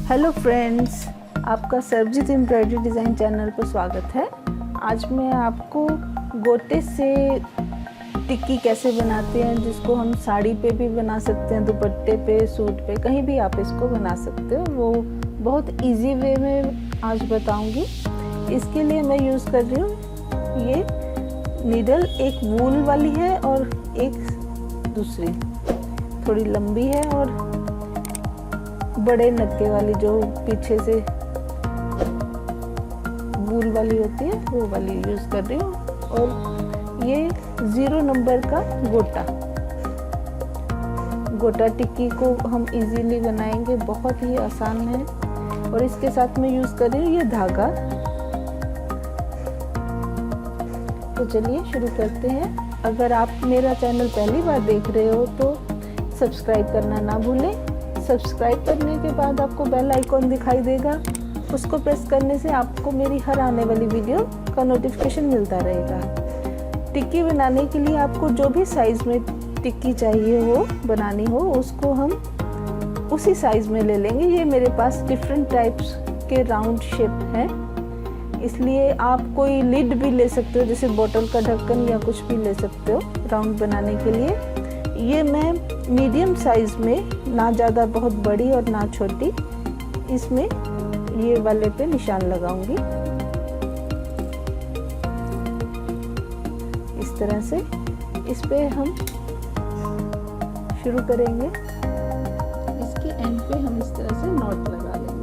Hello friends, आपका Sarabjit embroidery design channel पर स्वागत है। आज मैं आपको गोटे से टिक्की कैसे बनाते हैं, जिसको हम साड़ी पे भी बना सकते हैं, दुपट्टे पे, सूट पे, कहीं भी आप इसको बना सकते हो। वो बहुत इजी वे में आज बताऊंगी। इसके लिए मैं यूज़ कर रही हूँ ये नीडल, एक वूल वाली है और एक दूसरी थोड़ी लंबी है और बड़े नक्के वाली, जो पीछे से वूल वाली होती है वो वाली यूज़ कर रही हूँ। और ये 0 नंबर का गोटा टिक्की को हम इजीली बनाएंगे, बहुत ही आसान है। और इसके साथ मैं यूज़ कर रही हूँ ये धागा। तो चलिए शुरू करते हैं। अगर आप मेरा चैनल पहली बार देख रहे हो तो सब्सक्राइब करना ना भूलें। सब्सक्राइब करने के बाद आपको बेल आइकॉन दिखाई देगा, उसको प्रेस करने से आपको मेरी हर आने वाली वीडियो का नोटिफिकेशन मिलता रहेगा। टिक्की बनाने के लिए आपको जो भी साइज़ में टिक्की चाहिए हो, बनानी हो, उसको हम उसी साइज़ में ले लेंगे। ये मेरे पास डिफरेंट टाइप्स के राउंड शेप हैं, इसलिए आप कोई लिड भी ले सकते हो, जैसे बोतल का ढक्कन या कुछ भी ले सकते हो राउंड बनाने के लिए। ये मैं मीडियम साइज़ में, ना ज़्यादा बहुत बड़ी और ना छोटी, इसमें ये वाले पे निशान लगाऊंगी। इस तरह से इस पे हम शुरू करेंगे। इसके एंड पे हम इस तरह से नॉट लगा लेंगे।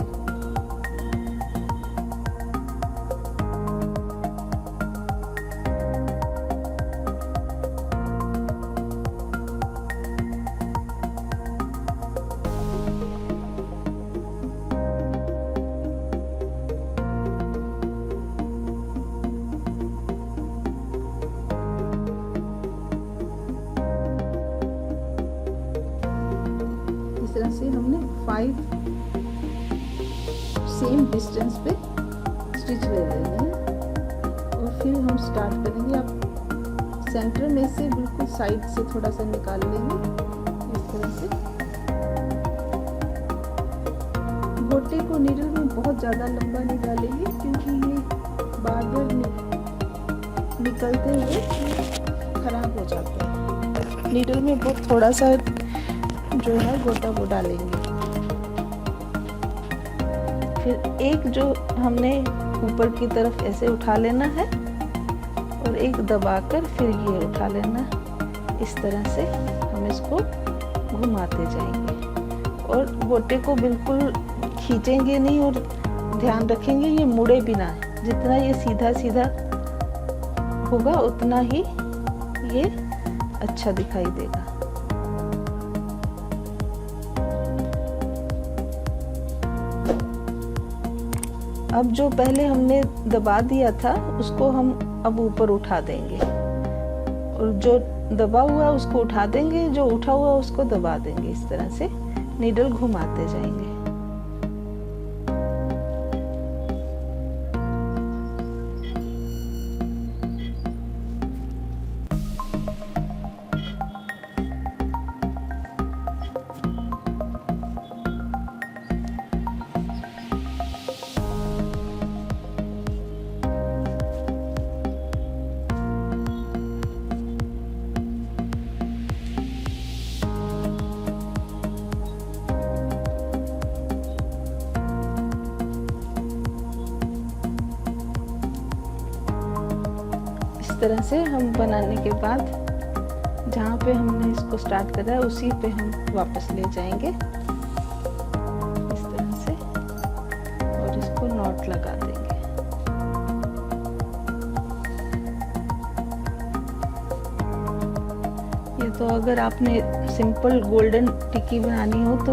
इस तरह से हमने 5 सेम डिस्टेंस पे स्टिच ले लेंगे और फिर हम स्टार्ट करेंगे। आप सेंटर में से बिल्कुल साइड से थोड़ा सा निकाल लेंगे इस तरह से। गोटे को नीडल में बहुत ज़्यादा लंबा नहीं डालेंगे, क्योंकि ये बार बार निकलते हुए खराब हो जाता है। नीडल में बहुत थोड़ा सा जो है गोटा वो डालेंगे। फिर एक जो हमने ऊपर की तरफ ऐसे उठा लेना है और एक दबाकर फिर ये उठा लेना। इस तरह से हम इसको घुमाते जाएंगे और गोटे को बिल्कुल खींचेंगे नहीं और ध्यान रखेंगे ये मुड़े भी ना। जितना ये सीधा सीधा होगा उतना ही ये अच्छा दिखाई देगा। अब जो पहले हमने दबा दिया था उसको हम अब ऊपर उठा देंगे और जो दबा हुआ उसको उठा देंगे, जो उठा हुआ उसको दबा देंगे। इस तरह से नीडल घुमाते जाएंगे। इस तरह से हम बनाने के बाद जहाँ पे हमने इसको स्टार्ट करा है उसी पे हम वापस ले जाएंगे इस तरह से और इसको नॉट लगा देंगे। ये तो अगर आपने सिंपल गोल्डन टिक्की बनानी हो तो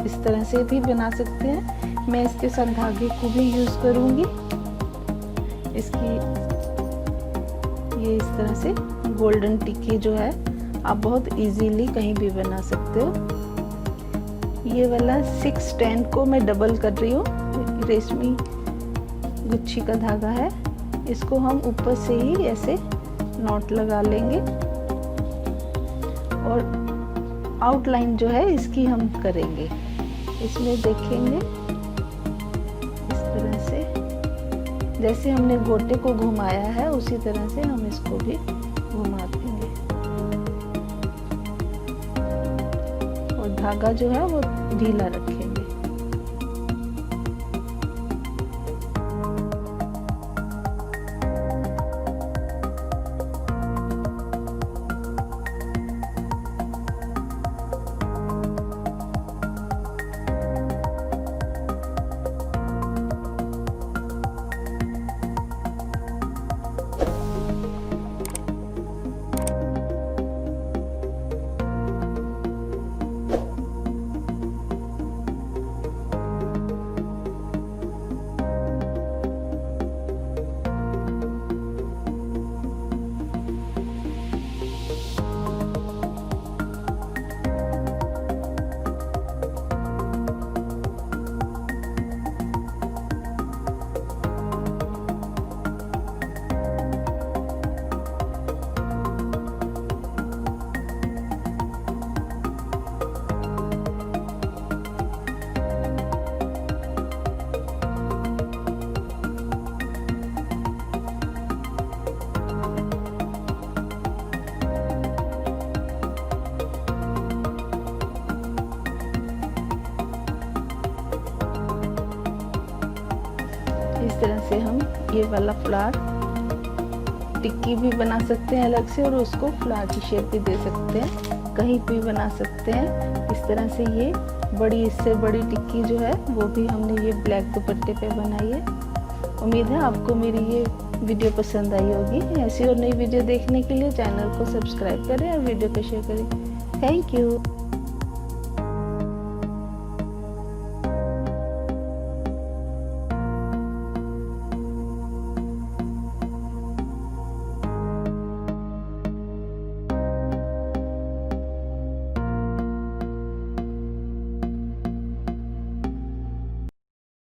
इस तरह से भी बना सकते हैं। मैं इसके साथ धागे को भी यूज़ करूँगी। इसकी ये इस तरह से गोल्डन टिक्की जो है आप बहुत इजीली कहीं भी बना सकते हो। ये वाला 610 को मैं डबल कर रही हूँ। रेशमी गुच्छी का धागा है, इसको हम ऊपर से ही ऐसे नॉट लगा लेंगे और आउटलाइन जो है इसकी हम करेंगे। इसमें देखेंगे जैसे हमने गोटे को घुमाया है उसी तरह से हम इसको भी घुमा देंगे और धागा जो है वो ढीला रखेंगे। इस तरह से हम ये वाला फ्लावर टिक्की भी बना सकते हैं अलग से और उसको फ्लावर की शेप भी दे सकते हैं, कहीं भी बना सकते हैं। इस तरह से ये बड़ी, इससे बड़ी टिक्की जो है वो भी हमने ये ब्लैक दुपट्टे पे बनाई है। उम्मीद है आपको मेरी ये वीडियो पसंद आई होगी। ऐसी और नई वीडियो देखने के लिए चैनल को सब्सक्राइब करें और वीडियो को शेयर करें। Thank you.